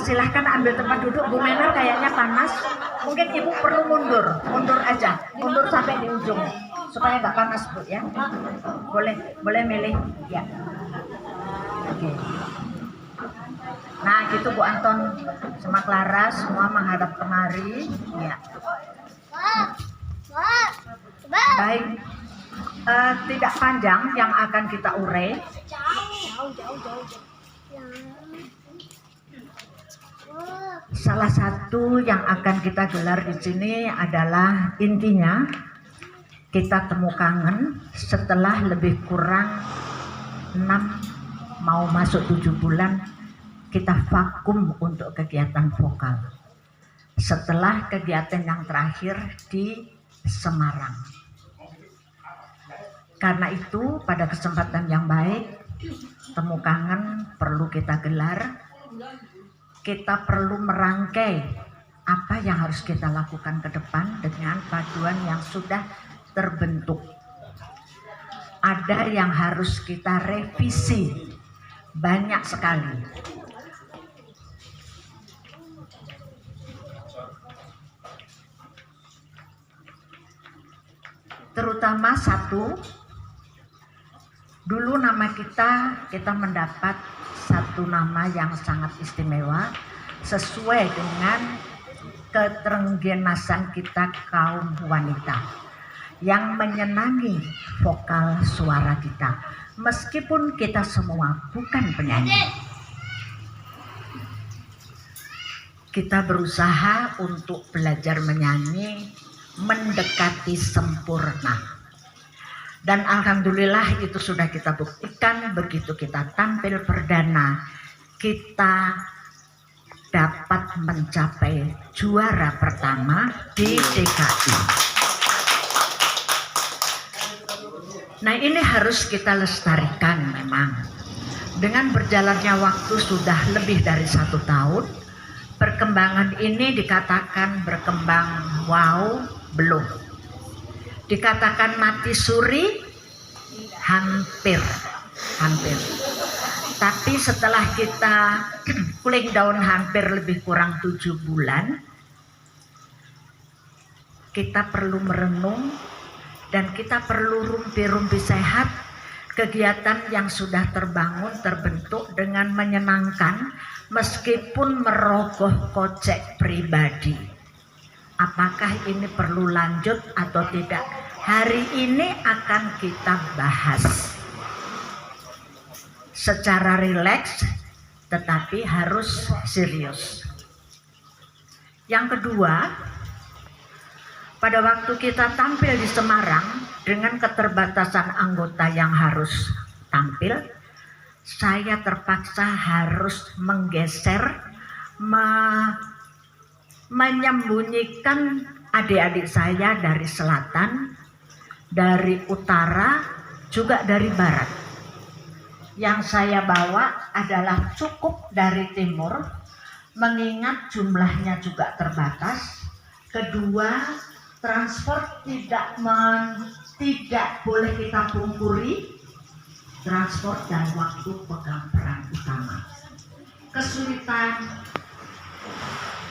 Silahkan ambil tempat duduk. Bu Menar kayaknya panas. Mungkin Ibu perlu mundur aja, mundur sampai di ujung supaya nggak panas Bu ya. Boleh milih ya. Oke. Nah gitu Bu Anton sama Clara semua menghadap kemari ya. Baik, tidak panjang yang akan kita urai. Salah satu yang akan kita gelar di sini adalah intinya kita temu kangen setelah lebih kurang 6 mau masuk 7 bulan kita vakum untuk kegiatan vokal. Setelah kegiatan yang terakhir di Semarang. Karena itu pada kesempatan yang baik temu kangen perlu kita gelar. Kita perlu merangkai apa yang harus kita lakukan ke depan dengan paduan yang sudah terbentuk. Ada yang harus kita revisi banyak sekali. Terutama satu, dulu nama kita mendapat satu nama yang sangat istimewa sesuai dengan keterenggenasan kita kaum wanita yang menyenangi vokal suara kita meskipun kita semua bukan penyanyi. Kita berusaha untuk belajar menyanyi mendekati sempurna. Dan alhamdulillah itu sudah kita buktikan begitu kita tampil perdana, kita dapat mencapai juara pertama di DKI. Nah ini harus kita lestarikan memang. Dengan berjalannya waktu sudah lebih dari 1 tahun, perkembangan ini dikatakan berkembang wow, belum. Dikatakan mati suri, hampir. Tapi setelah kita cooling down hampir lebih kurang 7 bulan, kita perlu merenung dan kita perlu rumpi-rumpi sehat kegiatan yang sudah terbangun, terbentuk dengan menyenangkan meskipun merogoh kocek pribadi. Apakah ini perlu lanjut atau tidak? Hari ini akan kita bahas secara rileks tetapi harus serius. Yang kedua, pada waktu kita tampil di Semarang dengan keterbatasan anggota yang harus tampil, saya terpaksa harus menggeser, menyembunyikan adik-adik saya dari selatan, dari utara, juga dari barat. Yang saya bawa adalah cukup dari timur, mengingat jumlahnya juga terbatas. Kedua, transport tidak boleh kita pungkiri. Transport dan waktu pegang peran utama. Kesulitan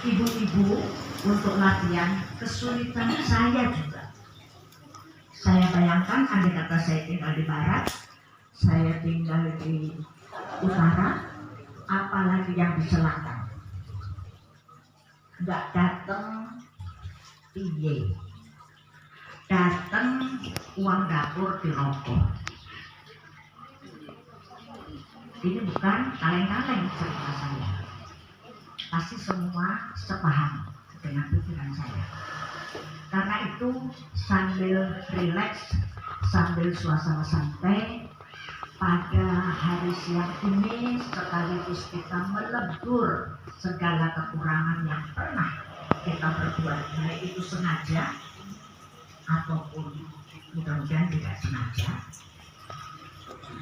ibu-ibu untuk latihan, kesulitan saya juga. Saya bayangkan andai kata saya tinggal di barat, saya tinggal di utara, apalagi yang di selatan. Nggak datang piye, datang uang dapur dirokok. Ini bukan kaleng-kaleng cerita saya. Pasti semua sepaham dengan pikiran saya. Karena itu sambil rileks, sambil suasana santai, pada hari siang ini sekaligus kita melebur segala kekurangan yang pernah kita berbuat, baik itu sengaja ataupun mudah-mudahan tidak sengaja.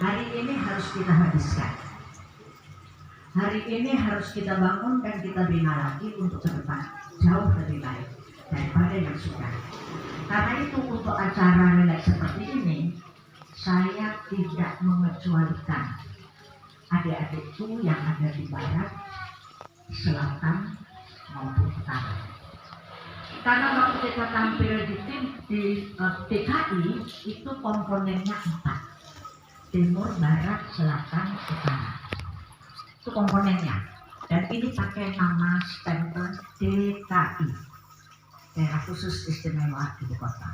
Hari ini harus kita habiskan. Hari ini harus kita bangun dan kita bina lagi untuk ke depan jauh lebih baik daripada yang sudah. Karena itu untuk acara relax seperti ini, saya tidak mengecualikan adik-adikku yang ada di barat, selatan maupun utara. Karena waktu kita tampil di TKI itu komponennya 4, timur, barat, selatan, utara. Itu komponennya. Dan ini pakai nama stempel DKI, Daerah Khusus Istimewa Ibu Kota.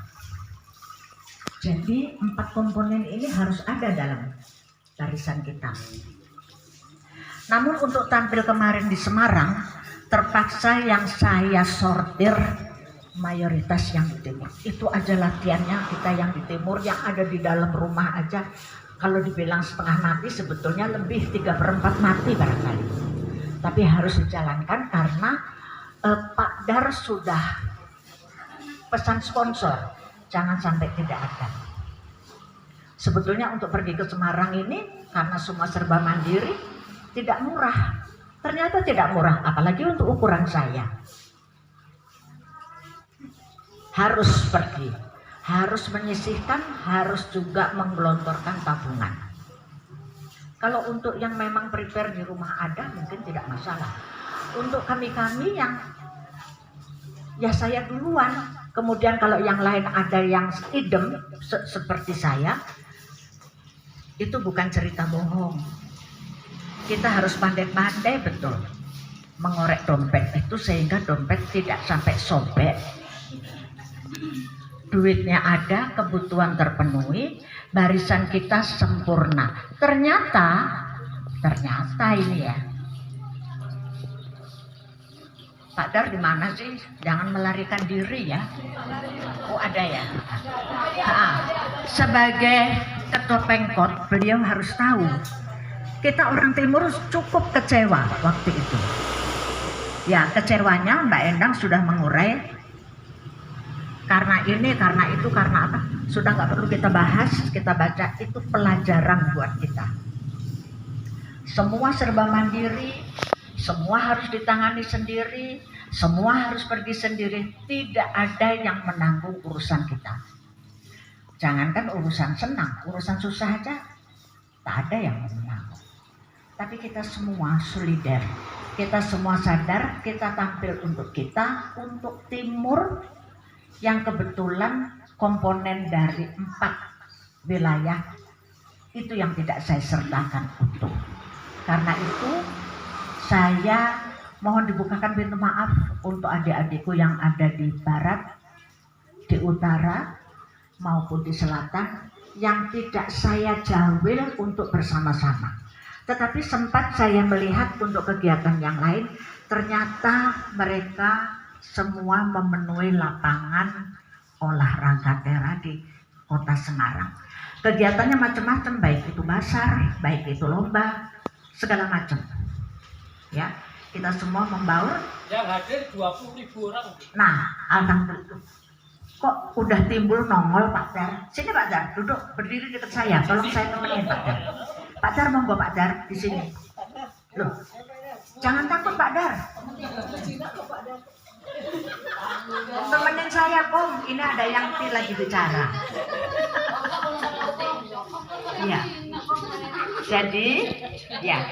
Jadi 4 komponen ini harus ada dalam barisan kita. Namun untuk tampil kemarin di Semarang, terpaksa yang saya sortir mayoritas yang di timur. Itu aja latihannya kita yang di timur, yang ada di dalam rumah aja. Kalau dibilang setengah mati, sebetulnya lebih 3/4 mati barangkali. Tapi harus dijalankan karena Pak Dar sudah pesan sponsor, jangan sampai tidak ada. Sebetulnya untuk pergi ke Semarang ini karena semua serba mandiri, tidak murah. Ternyata tidak murah, apalagi untuk ukuran saya. Harus pergi, harus menyisihkan, harus juga menggelontorkan tabungan. Kalau untuk yang memang prepare di rumah ada, mungkin tidak masalah. Untuk kami-kami yang ya saya duluan, kemudian kalau yang lain ada yang idem seperti saya, itu bukan cerita bohong. Kita harus pandai-pandai betul mengorek dompet itu sehingga dompet tidak sampai sobek. Duitnya ada, kebutuhan terpenuhi, barisan kita sempurna. Ternyata ini ya. Pak Dar di mana sih? Jangan melarikan diri ya. Oh ada ya. Sebagai ketua Pemkot, beliau harus tahu. Kita orang timur cukup kecewa waktu itu. Ya kecewanya Mbak Endang sudah mengurai. Karena ini, karena itu, karena apa? Sudah nggak perlu kita bahas, kita baca, itu pelajaran buat kita. Semua serba mandiri, semua harus ditangani sendiri, semua harus pergi sendiri, tidak ada yang menanggung urusan kita. Jangankan urusan senang, urusan susah aja, tak ada yang menanggung. Tapi kita semua solider, kita semua sadar, kita tampil untuk kita, untuk timur, yang kebetulan komponen dari 4 wilayah itu yang tidak saya sertakan utuh. Karena itu saya mohon dibukakan pintu maaf untuk adik-adikku yang ada di barat, di utara maupun di selatan yang tidak saya jawil untuk bersama-sama. Tetapi sempat saya melihat untuk kegiatan yang lain, ternyata mereka semua memenuhi lapangan olahraga tera di kota Semarang. Kegiatannya macam-macam, baik itu basar, baik itu lomba, segala macam. Ya, kita semua membaur. Yang hadir 20.000 orang. Nah, alhamdulillah. Kok udah timbul nongol Pak Dar? Sini Pak Dar, duduk berdiri dekat saya. Tolong saya temenin Pak Dar. Pak Dar monggo Pak Dar di sini. Loh, jangan takut Pak Dar. Temenin saya Kom, ini ada yang lagi bicara. Iya. Jadi, ya,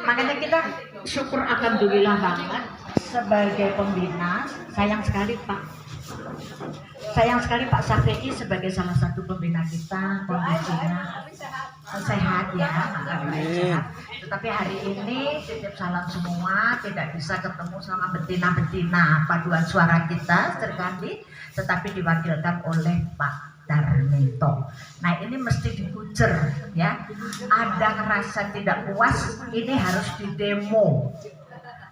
makanya kita syukur alhamdulillah banget sebagai pembina. Sayang sekali Pak Safei sebagai salah satu pembina kita, kondisinya sehat ya, sehat. Tetapi hari ini titip salam semua, tidak bisa ketemu sama betina-betina paduan suara kita Serkandi, tetapi diwakilkan oleh Pak Darminto. Nah ini mesti dipujer ya. Ada rasa tidak puas, ini harus didemo.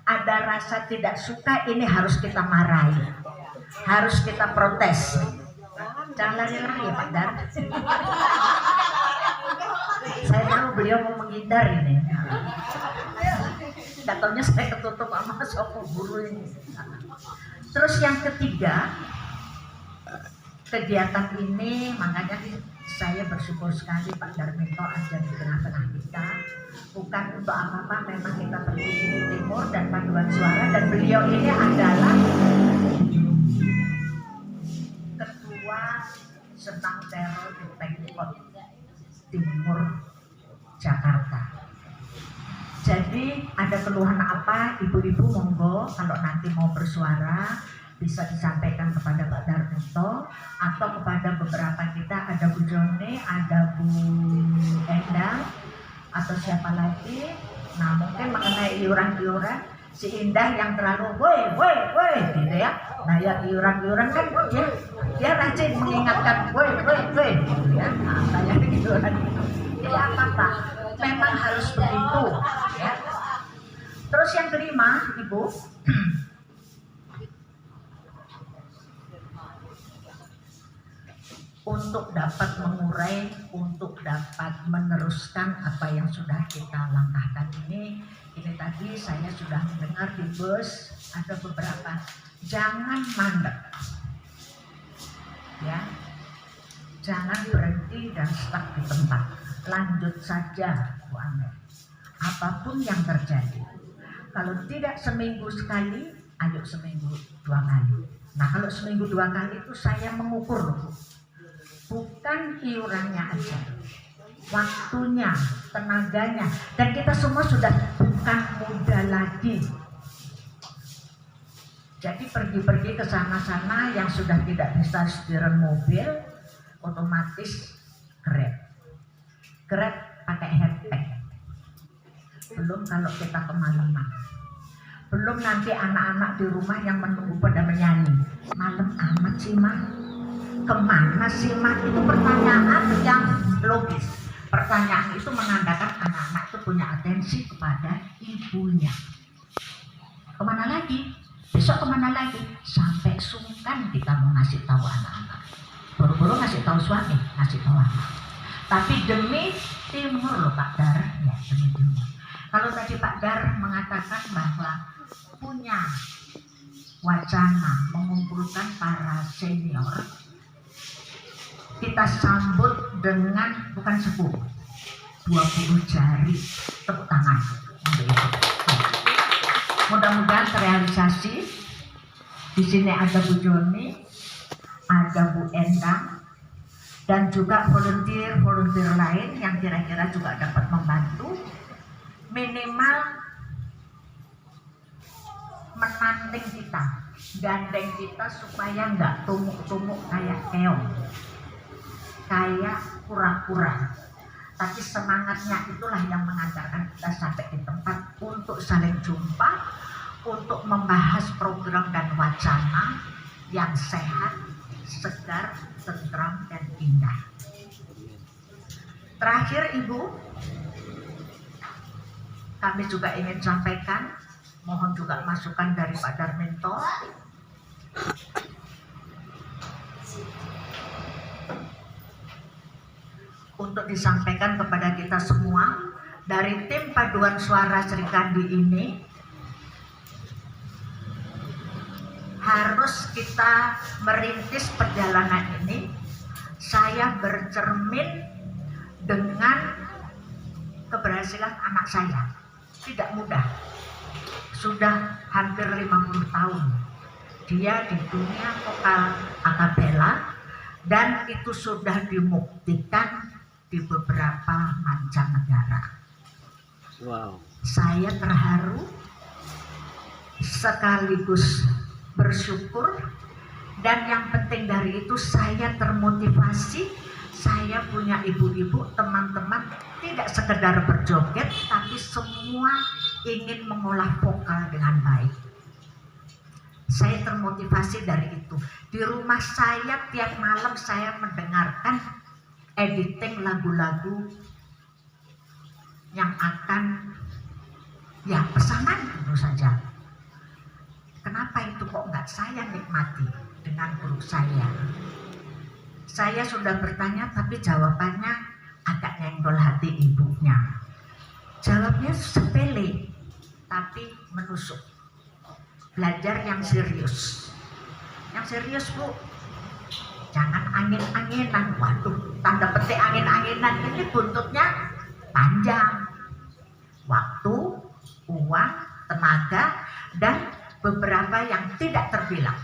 Ada rasa tidak suka, ini harus kita marahi, harus kita protes. Jangan lari-lari ya Pak Dar. Saya tahu beliau mau menghindar ini. Katanya saya ketutup sama sopo guru ini. Terus yang ketiga, kegiatan ini makanya saya bersyukur sekali Pak Darminto ada di tengah-tengah kita. Bukan untuk apa-apa, memang kita pergi di timur dan paduan suara, dan beliau ini adalah ketua Senang Teror di Pemkot Timur Jakarta. Jadi ada keluhan apa, ibu-ibu monggo kalau nanti mau bersuara bisa disampaikan kepada Pak Darminto atau kepada beberapa kita, ada Bu Joni, ada Bu Endang atau siapa lagi. Nah mungkin mengenai iuran-iuran si Indah yang terlalu woi gitu ya. Nah ya iuran-iuran kan dia rajin mengingatkan woi gitu ya. Nah saya iuran itu ya apa-apa, memang harus begitu ya. Terus yang kelima Ibu, untuk dapat mengurai, untuk dapat meneruskan apa yang sudah kita langkahkan ini tadi saya sudah mendengar di bus ada beberapa, jangan mandek ya, jangan berhenti dan stuck di tempat, lanjut saja Bu Amel, apapun yang terjadi. Kalau tidak seminggu sekali, ayo seminggu 2 kali. Nah kalau seminggu 2 kali itu saya mengukur, bukan iurannya aja, waktunya, tenaganya, dan kita semua sudah bukan muda lagi. Jadi pergi-pergi ke sana-sana yang sudah tidak bisa setiran mobil, otomatis Grab pakai handbag. Belum kalau kita kemalaman, belum nanti anak-anak di rumah yang menunggu pada menyanyi, malam amat sih mah, kemana sih mah? Itu pertanyaan yang logis. Pertanyaan itu menandakan anak-anak itu punya atensi kepada ibunya. Kemana lagi? Besok kemana lagi? Sampai sungkan kita mau ngasih tahu anak-anak. Buru-buru ngasih tahu suami, ngasih tahu anak. Tapi demi timur loh Pak Dar, ya demi timur. Kalau tadi Pak Dar mengatakan bahwa punya wacana mengumpulkan para senior, kita sambut dengan bukan 10, 20 jari tepuk tangan untuk itu. Mudah-mudahan terrealisasi. Di sini ada Bu Joni, ada Bu Endang, dan juga volunteer lain yang kira-kira juga dapat membantu. Minimal menanding kita, gandeng kita supaya nggak tumuk-tumuk kayak keong, kayak kura-kura. Tapi semangatnya itulah yang mengantarkan kita sampai di tempat untuk saling jumpa, untuk membahas program dan wacana yang sehat, segar, tentram, dan indah. Terakhir Ibu, kami juga ingin sampaikan, mohon juga masukan dari Pak Darminto. Untuk disampaikan kepada kita semua dari tim paduan suara Serikandi ini, harus kita merintis perjalanan ini. Saya bercermin dengan keberhasilan anak saya, tidak mudah, sudah hampir 50 tahun dia di dunia vokal akapela, dan itu sudah dibuktikan di beberapa mancanegara. Wow. Saya terharu sekaligus bersyukur, dan yang penting dari itu saya termotivasi. Saya punya ibu-ibu, teman-teman tidak sekedar berjoget, tapi semua ingin mengolah vokal dengan baik. Saya termotivasi dari itu. Di rumah saya tiap malam saya mendengarkan editing lagu-lagu yang akan pesanan tentu saja. Kenapa itu kok nggak saya nikmati dengan guru saya? Saya sudah bertanya tapi jawabannya agak nyenggol hati ibunya. Jawabnya sepele tapi menusuk. Belajar yang serius. Yang serius Bu. Jangan angin-anginan. Waduh, tanda petik angin-anginan ini buntutnya panjang. Waktu, uang, tenaga, dan beberapa yang tidak terbilang.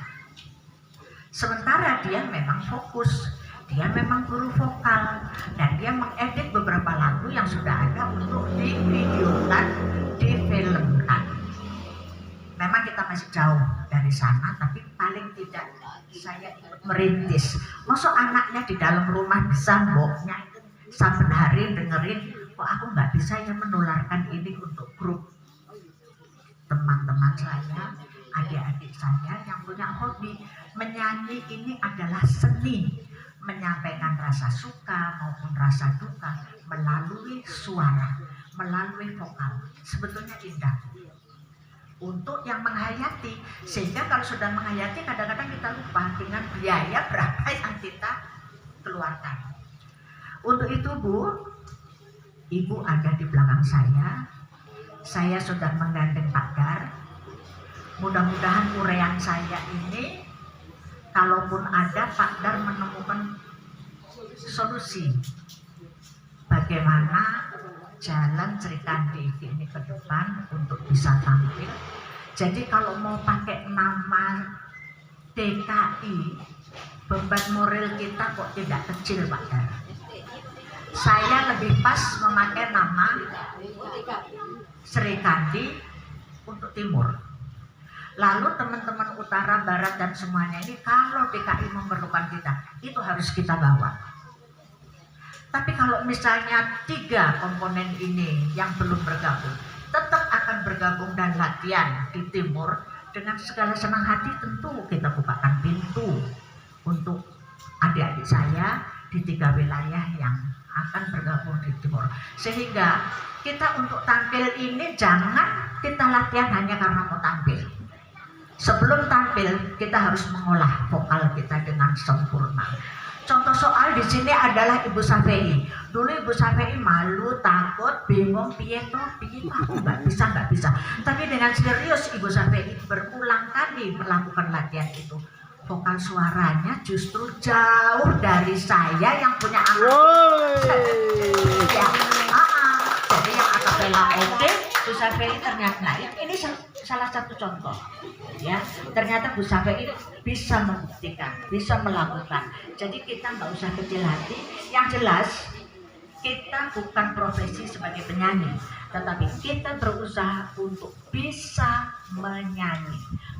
Sementara dia memang fokus. Dia memang guru vokal dan dia mengedit beberapa lagu yang sudah ada untuk divideokan, difilmkan. Memang kita masih jauh dari sana, tapi paling tidak saya ikut merintis. Masuk anaknya di dalam rumah bisa mboknya saben hari dengerin, kok aku nggak bisa ya menularkan ini untuk grup teman-teman saya, adik-adik saya yang punya hobi menyanyi. Ini adalah seni, menyampaikan rasa suka maupun rasa duka melalui suara, melalui vokal. Sebetulnya indah untuk yang menghayati, sehingga kalau sudah menghayati kadang-kadang kita lupa dengan biaya berapa yang kita keluarkan. Untuk itu Bu, Ibu ada di belakang saya sudah menggandeng Pak Dar. Mudah-mudahan urean saya ini, kalaupun ada, Pak Dar menemukan solusi bagaimana jalan Cerita TV ini ke depan untuk bisa tampil. Jadi kalau mau pakai nama TKI, beban moral kita kok tidak kecil Pak Dar. Saya lebih pas memakai nama Serikandi untuk timur. Lalu teman-teman utara, barat dan semuanya ini kalau DKI memerlukan kita, itu harus kita bawa. Tapi kalau misalnya 3 komponen ini yang belum bergabung, tetap akan bergabung dan latihan di timur, dengan segala senang hati tentu kita bukakan pintu untuk adik-adik saya di 3 wilayah yang akan bergabung di timur. Sehingga kita untuk tampil ini jangan kita latihan hanya karena mau tampil. Sebelum tampil kita harus mengolah vokal kita dengan sempurna. Contoh soal di sini adalah Ibu Safei. Dulu Ibu Safei malu, takut, bingung, piye aku nggak bisa. Tapi dengan serius Ibu Safei berulang kali melakukan latihan itu. Vokal suaranya justru jauh dari saya yang punya anak. Ya, jadi yang akapela oke, Bu Safei ternyata, nah ini salah satu contoh. Ya, ternyata Bu Safei bisa membuktikan, bisa melakukan. Jadi kita nggak usah kecil hati. Yang jelas kita bukan profesi sebagai penyanyi, tetapi kita berusaha untuk bisa menyanyi.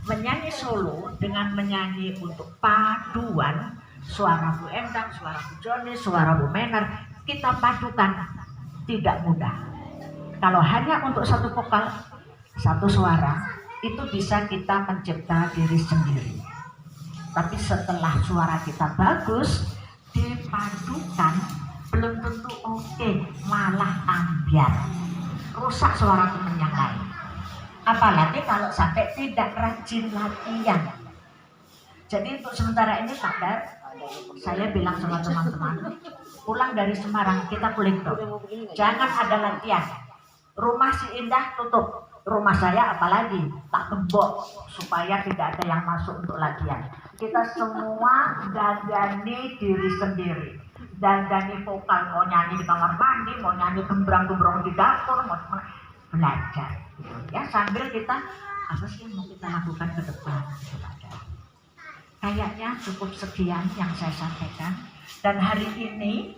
Menyanyi solo dengan menyanyi untuk paduan suara Bu Endang, suara Bu Joni, suara Bu Menar, kita padukan tidak mudah. Kalau hanya untuk satu vokal, satu suara, itu bisa kita mencipta diri sendiri. Tapi setelah suara kita bagus, dipadukan, belum tentu oke, malah ambiar, rusak suara teman yang lain. Apalagi kalau sampai tidak rajin latihan. Jadi untuk sementara ini Pak Dar, saya bilang sama teman-teman, pulang dari Semarang kita kulik dong. Jangan ada latihan. Rumah si Indah tutup. Rumah saya apalagi tak gembok supaya tidak ada yang masuk untuk latihan. Kita semua dandani diri sendiri, dandani vokal, mau nyanyi di kamar mandi, mau nyanyi gembrang-gembrong di dapur, mau belajar ya, sambil kita apa sih yang mau kita lakukan ke depan. Kayaknya cukup sekian yang saya sampaikan. Dan hari ini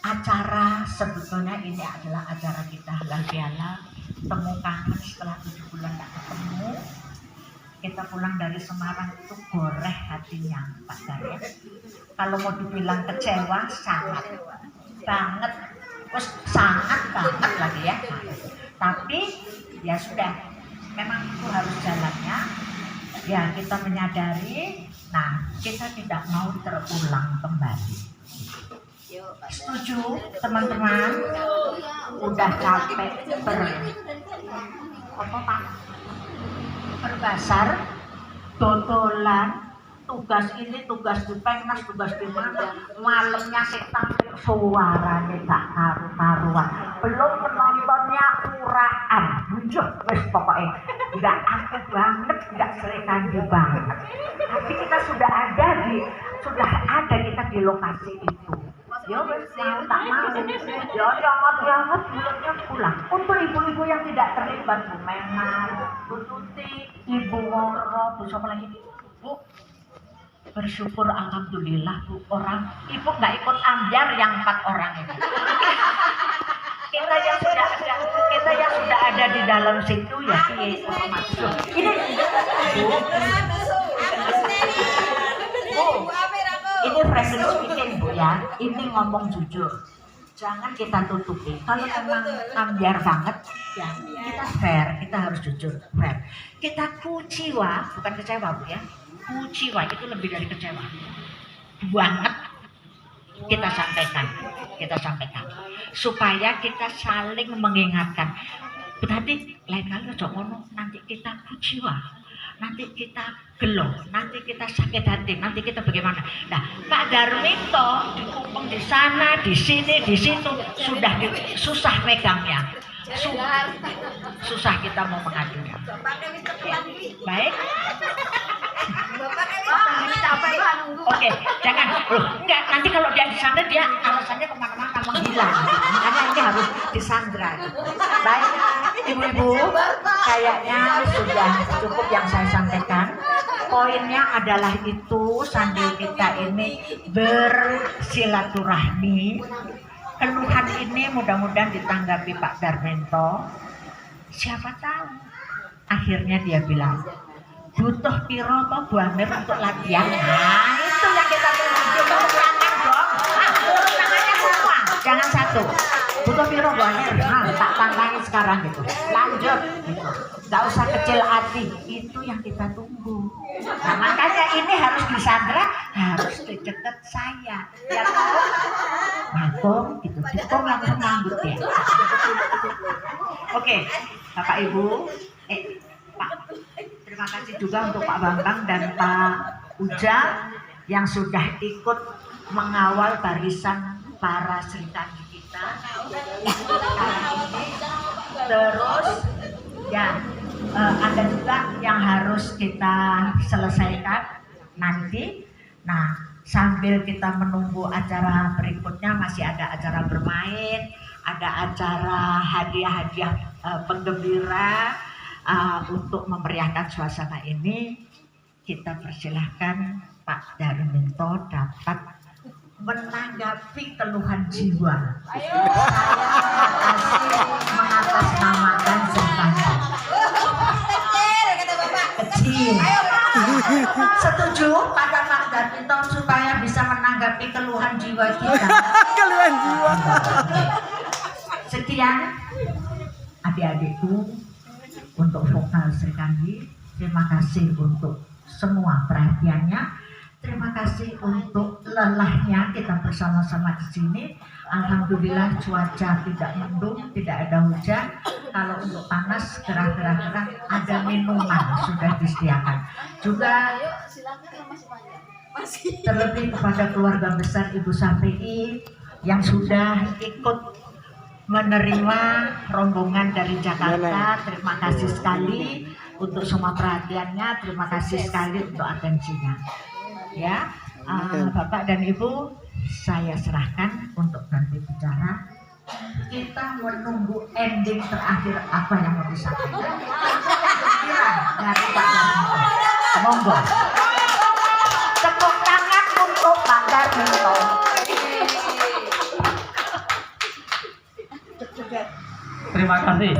acara, sebetulnya ini adalah acara kita halal bihalal, temu kangen setelah 7 bulan tak ketemu. Kita pulang dari Semarang itu goreh hatinya Pak Dar. Kalau mau dibilang kecewa, sangat banget, terus sangat banget lagi ya. Tapi ya sudah, memang itu harus jalannya. Ya kita menyadari, nah kita tidak mau terulang kembali. Setuju teman-teman? Udah capek berbasar, dodolan, tugas ini, tugas di Pengnas, tugas di mana, malamnya kita suaranya gak karu-karuan, belum penontonnya uraan, wis pokoknya nggak aku banget, nggak Serikandi banget. Tapi kita sudah ada kita di lokasi itu. Ya wes mau tak mau, ya jangan mulutnya pulang. Untuk ibu-ibu yang tidak terlibat, Bu Menar, Bu Tuti, Ibu Woro, Bu siapa lagi? Bu Bersyukur alhamdulillah Bu, orang ibu nggak ikut ambyar yang 4 orang itu. Kita yang sudah ada di dalam situ ya otomatis. Ini Bu, ini friendly speaking Bu ya. Ini ngomong jujur. Jangan kita tutupi. Kalau memang ambyar banget, ya kita fair, kita harus jujur, fair. Kita kuciwa, bukan kecewa Bu ya. Kuciwa itu lebih dari kecewa. Banget kita sampaikan. Supaya kita saling mengingatkan. Berarti lain kali aja ngono, nanti kita kuciwa, nanti kita gelo, nanti kita sakit hati, nanti kita bagaimana. Nah, Pak Darminto dikupung di sana, di sini, di situ sudah susah megangnya. Susah kita mau mengadunya. Baik. Oke, jangan. Enggak, nanti kalau dia disandra dia alasannya kemana-mana menghilang. Makanya ini harus disandra. Baik, ibu-ibu, kayaknya sudah cukup yang saya sampaikan. Poinnya adalah itu sambil kita ini bersilaturahmi. Keluhan ini mudah-mudahan ditanggapi Pak Darminto. Siapa tahu akhirnya dia bilang, butuh piro toh Bu Amir untuk latihan. Nah itu yang kita tunggu. Turun tangan dong. Turun tangannya semua. Jangan satu. Butuh piro Bu Amir. Nah tak tantangi sekarang gitu. Lanjut gitu. Gak usah kecil hati. Itu yang kita tunggu. Nah makanya ini harus disandra, harus deket saya. Ya Bagong gitu. Bagong langsung ngambut ya. Oke, Bapak Ibu. Pak. Terima kasih juga untuk Pak Bambang dan Pak Uja yang sudah ikut mengawal barisan para Sri Kandi kita. Terus ya ada juga yang harus kita selesaikan nanti. Nah sambil kita menunggu acara berikutnya masih ada acara bermain, ada acara hadiah-hadiah penggembira. Untuk memeriahkan suasana ini, kita persilahkan Pak Darminto dapat menanggapi keluhan jiwa. Saya mengatasnamakan semuanya. Kecil. Setuju pada Pak Darminto supaya bisa menanggapi keluhan jiwa kita. Keluhan jiwa. Sekian adik-adikku. Untuk vokal Sri Kandi, terima kasih untuk semua perhatiannya, terima kasih untuk lelahnya kita bersama-sama di sini. Alhamdulillah cuaca tidak mendung, tidak ada hujan. Kalau untuk panas gerah-gerah ada minuman sudah disediakan. Juga terlebih kepada keluarga besar Ibu Safi'i yang sudah ikut menerima rombongan dari Jakarta. Terima kasih sekali untuk semua perhatiannya, terima kasih sekali untuk atensinya. Ya, Bapak dan Ibu, saya serahkan untuk nanti bicara. Kita menunggu ending terakhir apa yang mau disampaikan. Dari Pak Darminto. Monggo. Tepuk tangan untuk Pak Darminto. Terima kasih.